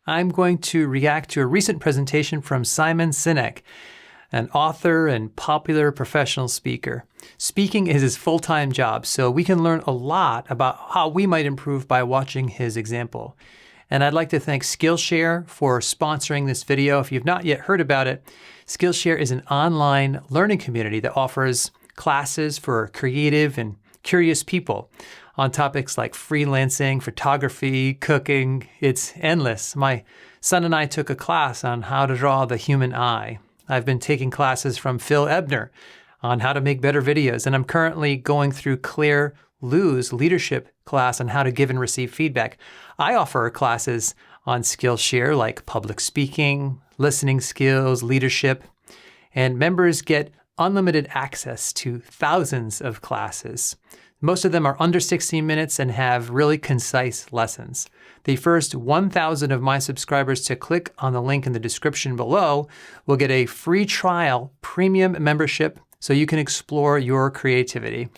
I'm going to react to a recent presentation from Simon Sinek, an author and popular professional speaker. Speaking is his full-time job, so we can learn a lot about how we might improve by watching his example. And I'd like to thank Skillshare for sponsoring this video. If you've not yet heard about it, Skillshare is an online learning community that offers classes for creative and curious people on topics like freelancing, photography, cooking. It's endless. My son and I took a class on how to draw the human eye. I've been taking classes from Phil Ebner on how to make better videos, and I'm currently going through Claire Liu's leadership class on how to give and receive feedback. I offer classes on Skillshare like public speaking, listening skills, leadership, and members get unlimited access to thousands of classes. Most of them are under 16 minutes and have really concise lessons. The first 1,000 of my subscribers to click on the link in the description below will get a free trial premium membership so you can explore your creativity.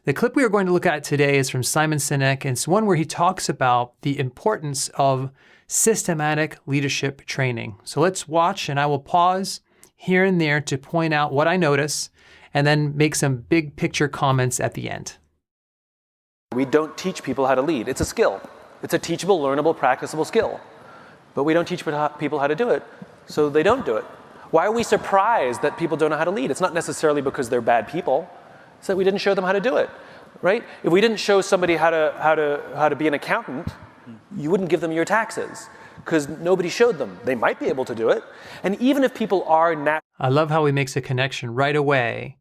The clip we are going to look at today is from Simon Sinek, and it's one where he talks about the importance of systematic leadership training. So let's watch, and I will pause here and there to point out what I notice and then make some big picture comments at the end. We don't teach people how to lead. It's a skill. It's a teachable, learnable, practicable skill. But we don't teach people how to do it, so they don't do it. Why are we surprised that people don't know how to lead? It's not necessarily because they're bad people. It's that we didn't show them how to do it, right? If we didn't show somebody how to be an accountant, you wouldn't give them your taxes because nobody showed them. They might be able to do it. And even if people are I love how he makes a connection right away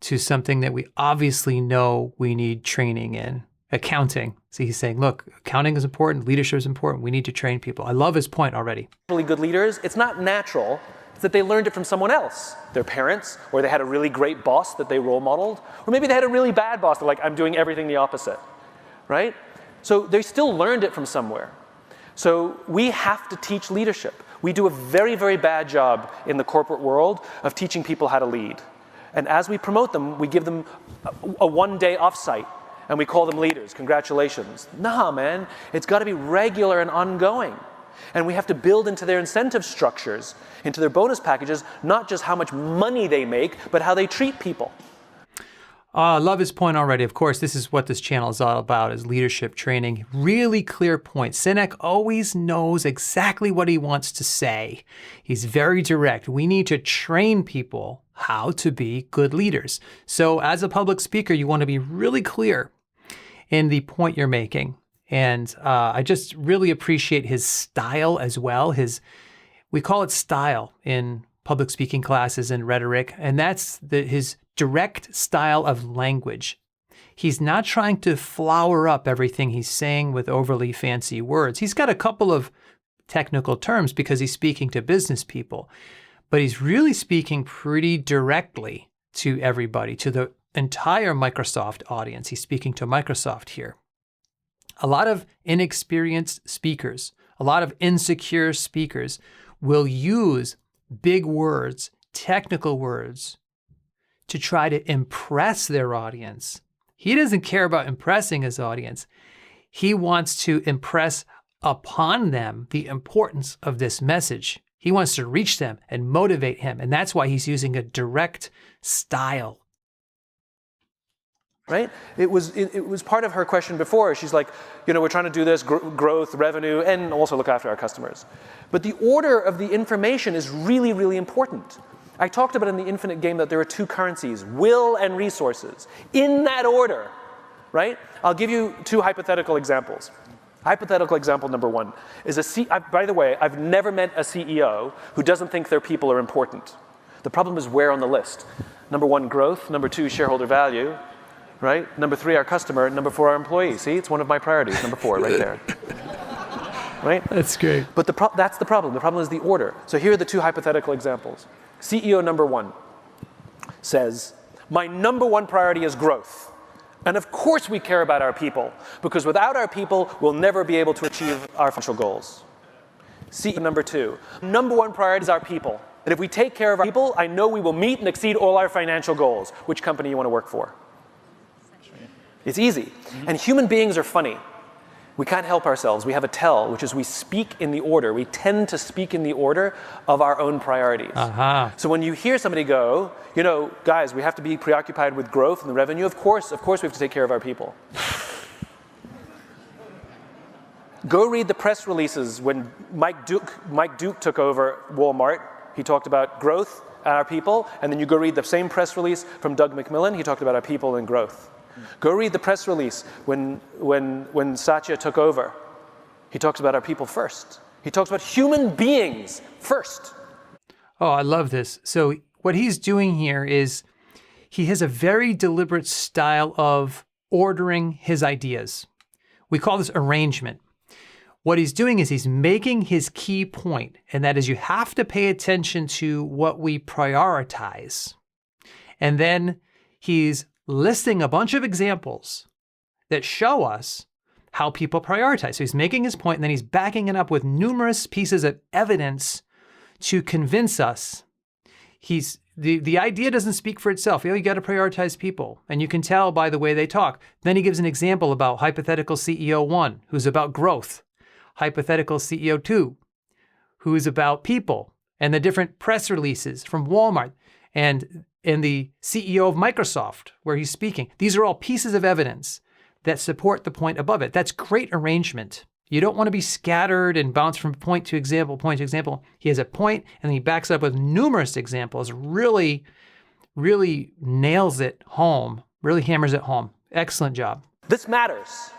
to something that we obviously know we need training in, accounting. So he's saying, look, accounting is important, leadership is important, we need to train people. I love his point already. Really good leaders, it's not natural. It's that they learned it from someone else, their parents, or they had a really great boss that they role modeled, or maybe they had a really bad boss. They're like, I'm doing everything the opposite, right? So they still learned it from somewhere. So we have to teach leadership. We do a very, very bad job in the corporate world of teaching people how to lead. And as we promote them, we give them a one-day offsite, and we call them leaders. Congratulations. Nah, man, it's got to be regular and ongoing. And we have to build into their incentive structures, into their bonus packages, not just how much money they make, but how they treat people. I love his point already. Of course, this is what this channel is all about, is leadership training. Really clear point. Sinek always knows exactly what he wants to say. He's very direct. We need to train people how to be good leaders. So as a public speaker, you want to be really clear in the point you're making. And I just really appreciate his style as well. We call it style in public speaking classes and rhetoric, and that's his direct style of language. He's not trying to flower up everything he's saying with overly fancy words. He's got a couple of technical terms because he's speaking to business people, but he's really speaking pretty directly to everybody, to the entire Microsoft audience. He's speaking to Microsoft here. A lot of inexperienced speakers, a lot of insecure speakers will use big words, technical words, to try to impress their audience. He doesn't care about impressing his audience. He wants to impress upon them the importance of this message. He wants to reach them and motivate him, and that's why he's using a direct style. Right? It was part of her question before. She's like, we're trying to do this, growth, revenue, and also look after our customers. But the order of the information is really, really important. I talked about in the infinite game that there are two currencies, will and resources, in that order, right? I'll give you two hypothetical examples. Hypothetical example number one is by the way, I've never met a CEO who doesn't think their people are important. The problem is where on the list. Number one, growth. Number two, shareholder value. Right? Number three, our customer. Number four, our employee. See, it's one of my priorities. Number four, right there. Right? That's great. But that's the problem. The problem is the order. So here are the two hypothetical examples. CEO number one says, my number one priority is growth. And of course we care about our people, because without our people, we'll never be able to achieve our financial goals. CEO number two, number one priority is our people. And if we take care of our people, I know we will meet and exceed all our financial goals. Which company you want to work for? It's easy. And human beings are funny. We can't help ourselves. We have a tell, which is we speak in the order. We tend to speak in the order of our own priorities. So when you hear somebody go, guys, we have to be preoccupied with growth and the revenue, of course we have to take care of our people. Go read the press releases when Mike Duke took over Walmart. He talked about growth and our people, and then you go read the same press release from Doug McMillon. He talked about our people and growth. Go read the press release when Satya took over. He talks about our people first. He talks about human beings first. Oh, I love this. So what he's doing here is he has a very deliberate style of ordering his ideas. We call this arrangement. What he's doing is he's making his key point, and that is you have to pay attention to what we prioritize. And then he's listing a bunch of examples that show us how people prioritize. So he's making his point, and then he's backing it up with numerous pieces of evidence to convince us. The idea doesn't speak for itself. You got to prioritize people, and you can tell by the way they talk. Then he gives an example about hypothetical CEO 1, who's about growth, hypothetical CEO 2, who's about people, and the different press releases from Walmart, and the CEO of Microsoft, where he's speaking. These are all pieces of evidence that support the point above it. That's great arrangement. You don't want to be scattered and bounce from point to example, point to example. He has a point, and then he backs up with numerous examples, really, really nails it home, really hammers it home. Excellent job. This matters,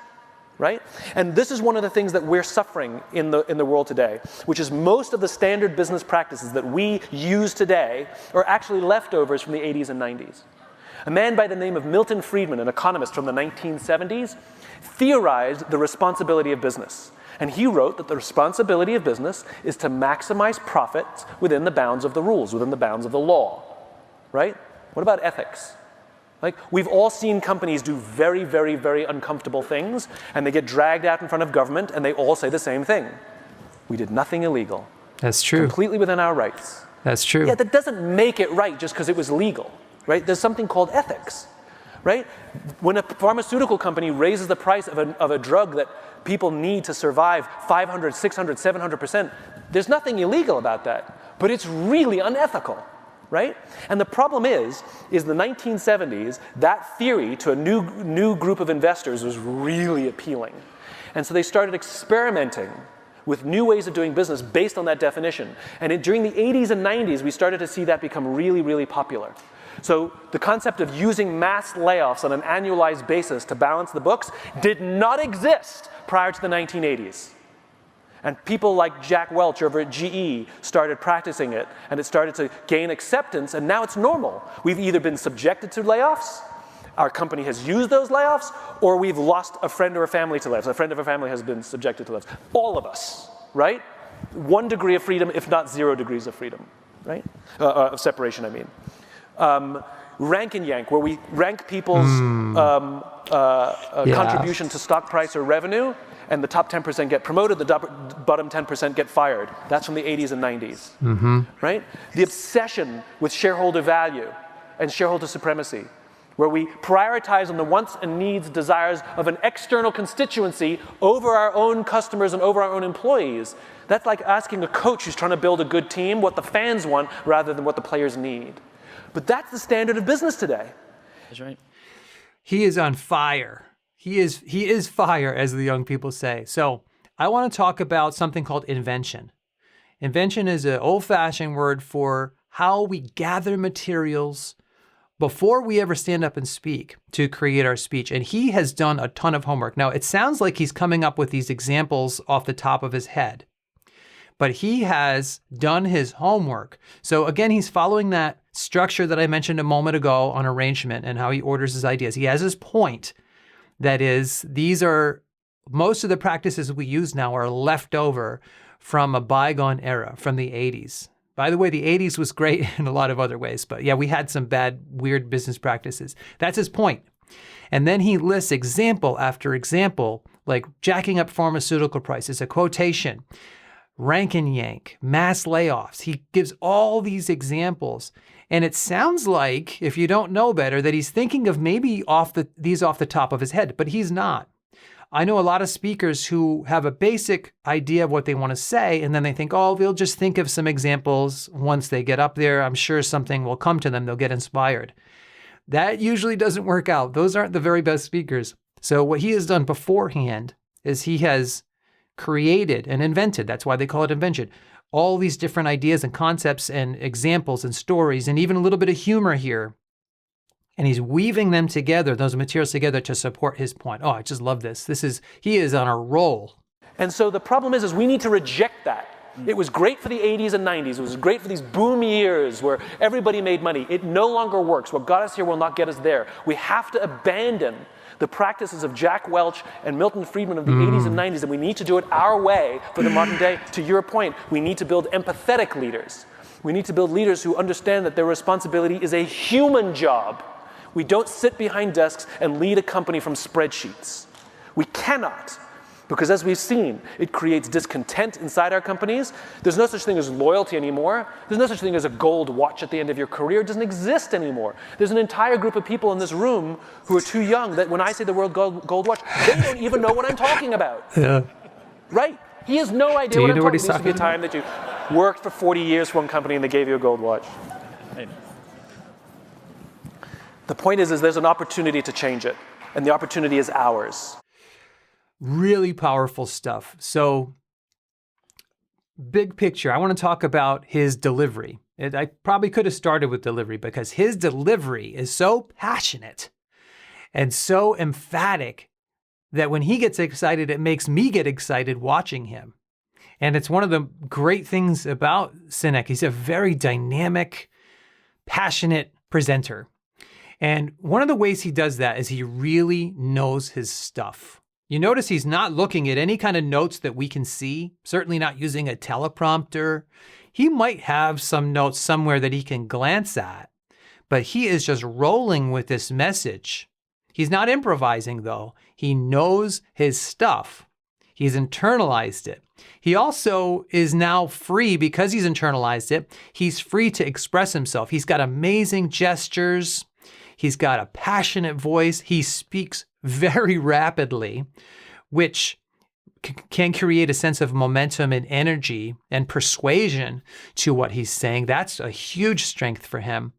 right? And this is one of the things that we're suffering in the world today, which is most of the standard business practices that we use today are actually leftovers from the 80s and 90s. A man by the name of Milton Friedman, an economist from the 1970s, theorized the responsibility of business. And he wrote that the responsibility of business is to maximize profits within the bounds of the rules, within the bounds of the law, right? What about ethics? Like, we've all seen companies do very, very, very uncomfortable things, and they get dragged out in front of government, and they all say the same thing. We did nothing illegal. That's true. Completely within our rights. That's true. Yeah, that doesn't make it right just because it was legal, right? There's something called ethics, right? When a pharmaceutical company raises the price of a drug that people need to survive 500, 600, 700%, there's nothing illegal about that, but it's really unethical. Right? And the problem is the 1970s, that theory to a new group of investors was really appealing. And so they started experimenting with new ways of doing business based on that definition. And during the 80s and 90s, we started to see that become really, really popular. So the concept of using mass layoffs on an annualized basis to balance the books did not exist prior to the 1980s. And people like Jack Welch over at GE started practicing it, and it started to gain acceptance, and now it's normal. We've either been subjected to layoffs, our company has used those layoffs, or we've lost a friend or a family to layoffs. A friend of a family has been subjected to layoffs. All of us, right? 1 degree of freedom, if not 0 degrees of freedom, right? Of separation, I mean. Rank and yank, where we rank people's contribution to stock price or revenue, and the top 10% get promoted, the bottom 10% get fired. That's from the 80s and 90s, right? The obsession with shareholder value and shareholder supremacy, where we prioritize on the wants and needs, desires of an external constituency over our own customers and over our own employees. That's like asking a coach who's trying to build a good team what the fans want rather than what the players need. But that's the standard of business today. That's right. He is on fire. He is fire, as the young people say. So I want to talk about something called invention. Invention is an old-fashioned word for how we gather materials before we ever stand up and speak to create our speech. And he has done a ton of homework. Now, it sounds like he's coming up with these examples off the top of his head, but he has done his homework. So again, he's following that structure that I mentioned a moment ago on arrangement and how he orders his ideas. He has his point. That is, most of the practices we use now are left over from a bygone era, from the 80s. By the way, the 80s was great in a lot of other ways, but yeah, we had some bad, weird business practices. That's his point. And then he lists example after example, like jacking up pharmaceutical prices, a quotation, rank and yank, mass layoffs. He gives all these examples. And it sounds like, if you don't know better, that he's thinking of maybe these off the top of his head, but he's not. I know a lot of speakers who have a basic idea of what they want to say, and then they think, oh, they'll just think of some examples once they get up there. I'm sure something will come to them. They'll get inspired. That usually doesn't work out. Those aren't the very best speakers. So what he has done beforehand is he has created and invented, that's why they call it invention, all these different ideas and concepts and examples and stories and even a little bit of humor here. And he's weaving them together, those materials together to support his point. Oh, I just love this. He is on a roll. And so the problem is we need to reject that. It was great for the 80s and 90s. It was great for these boom years where everybody made money. It no longer works. What got us here will not get us there. We have to abandon the practices of Jack Welch and Milton Friedman of the 80s and 90s, and we need to do it our way for the modern day. To your point, we need to build empathetic leaders. We need to build leaders who understand that their responsibility is a human job. We don't sit behind desks and lead a company from spreadsheets. We cannot. Because as we've seen, it creates discontent inside our companies. There's no such thing as loyalty anymore. There's no such thing as a gold watch at the end of your career. It doesn't exist anymore. There's an entire group of people in this room who are too young that when I say the word gold watch, they don't even know what I'm talking about. Yeah. Right? He has no idea what I'm talking about. There used to be a time that you worked for 40 years for one company and they gave you a gold watch. The point is there's an opportunity to change it, and the opportunity is ours. Really powerful stuff. So, big picture, I want to talk about his delivery. I probably could have started with delivery because his delivery is so passionate and so emphatic that when he gets excited, it makes me get excited watching him. And it's one of the great things about Sinek. He's a very dynamic, passionate presenter. And one of the ways he does that is he really knows his stuff. You notice he's not looking at any kind of notes that we can see, certainly not using a teleprompter. He might have some notes somewhere that he can glance at, but he is just rolling with this message. He's not improvising though. He knows his stuff. He's internalized it. He also is now free because he's internalized it. He's free to express himself. He's got amazing gestures. He's got a passionate voice. He speaks very rapidly, which can create a sense of momentum and energy and persuasion to what he's saying. That's a huge strength for him.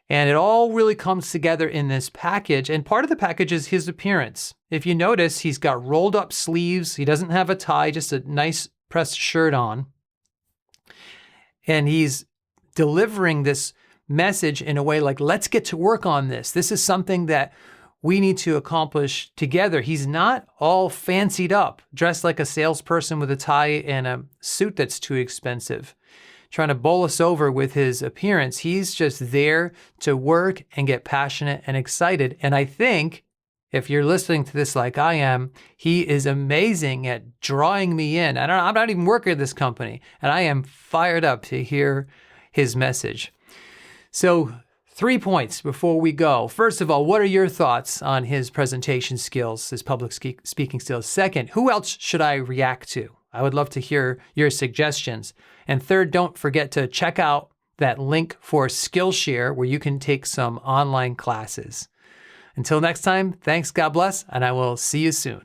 And it all really comes together in this package. And part of the package is his appearance. If you notice, he's got rolled up sleeves. He doesn't have a tie, just a nice pressed shirt on. And he's delivering this message in a way like, let's get to work on this. This is something that we need to accomplish together. He's not all fancied up, dressed like a salesperson with a tie and a suit that's too expensive, trying to bowl us over with his appearance. He's just there to work and get passionate and excited. And I think if you're listening to this like I am, he is amazing at drawing me in. I'm not even working at this company, and I am fired up to hear his message. So 3 points before we go. First of all, what are your thoughts on his presentation skills, his public speaking skills? Second, who else should I react to? I would love to hear your suggestions. And third, don't forget to check out that link for Skillshare where you can take some online classes. Until next time, thanks, God bless, and I will see you soon.